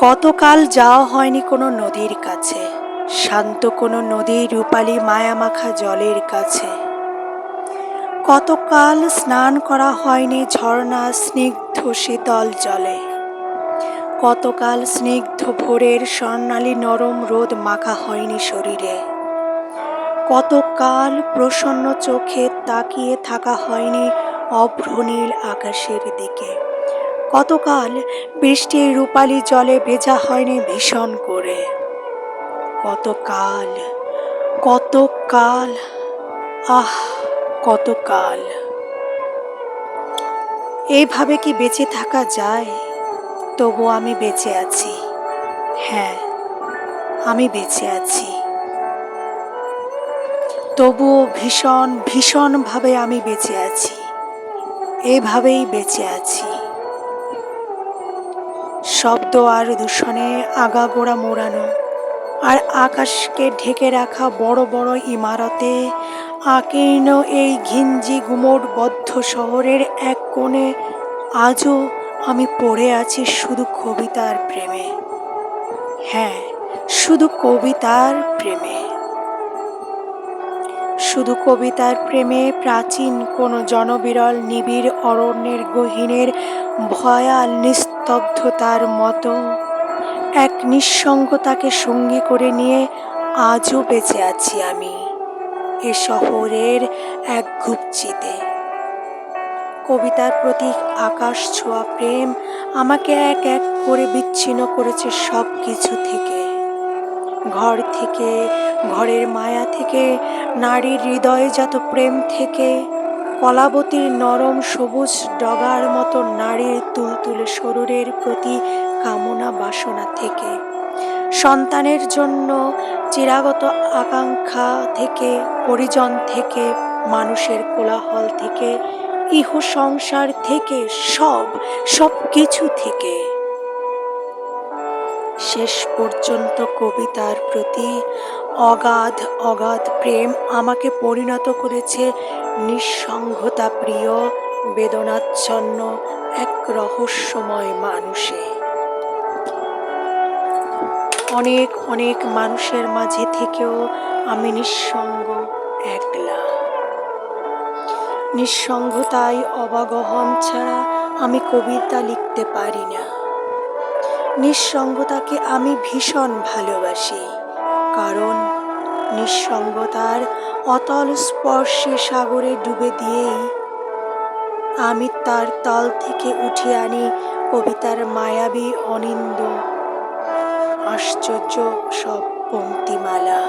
কতকাল যাওয়া হয়নি কোনো নদীর কাছে, শান্ত কোনো নদীর রূপালী মায়ামাখা জলের কাছে। কতকাল স্নান করা হয়নি ঝর্ণা স্নিগ্ধ শীতল জলে। কতকাল স্নিগ্ধ ভোরের স্বর্ণালী নরম রোদ মাখা হয়নি শরীরে। কতকাল প্রসন্ন চোখে তাকিয়ে থাকা হয়নি অভ্রনীল আকাশের দিকে। কতকাল বৃষ্টির রূপালী জলে ভেজা হয়নি ভীষণ করে। কতকাল কতকাল আহ কতকাল। এইভাবে কি বেঁচে থাকা যায়? তবু আমি বেঁচে আছি। হ্যাঁ, আমি বেঁচে আছি। তবুও ভীষণ ভীষণভাবে আমি বেঁচে আছি। এভাবেই বেঁচে আছি। শব্দ আর দূষণে আগাগোড়া মোড়ানো, আর আকাশকে ঢেকে রাখা বড় বড় ইমারতে আকীর্ণ এই ঘিঞ্জি গুমোটবদ্ধ শহরের এক কোণে আজও আমি পড়ে আছি শুধু কবিতার প্রেমে। হ্যাঁ, শুধু কবিতার প্রেমে। শুধু কবিতার প্রেমে প্রাচীন কোনো জনবিরল নিবিড় অরণ্যের গহীনের ভয়াল নিস্তব্ধতার মতো এক নিঃসঙ্গতাকে সঙ্গী করে নিয়ে আজও বেঁচে আছি আমি এ শহরের এক ঘুপচিতে। কবিতার প্রতি আকাশ ছোঁয়া প্রেম আমাকে এক এক করে বিচ্ছিন্ন করেছে সব কিছু থেকে। ঘর থেকে, ঘরের মায়া থেকে, নারীর হৃদয়জাত প্রেম থেকে, কলাবতীর নরম সবুজ ডগার মতো নারীর তুলতুলে শরীরের প্রতি কামনা বাসনা থেকে, সন্তানের জন্য চিরাগত আকাঙ্ক্ষা থেকে, পরিজন থেকে, মানুষের কোলাহল থেকে, ইহ সংসার থেকে, সব কিছু থেকে। শেষ পর্যন্ত কবিতার প্রতি অগাধ অগাধ প্রেম আমাকে পরিণত করেছে নিঃসঙ্গতা প্রিয় বেদনাচ্ছন্ন এক রহস্যময় মানুষে। অনেক অনেক মানুষের মাঝে থেকেও আমি নিঃসঙ্গ, একলা। নিঃসঙ্গতায় অবগাহন ছাড়া আমি কবিতা লিখতে পারি না। নিঃসঙ্গতাকে আমি ভীষণ ভালোবাসি, কারণ নিঃসঙ্গতার অতল স্পর্শে সাগরে ডুবে দিয়েই আমি তার তল থেকে উঠিয়ে আনি কবিতার মায়াবী অনিন্দ্য আশ্চর্য সব পংক্তিমালা।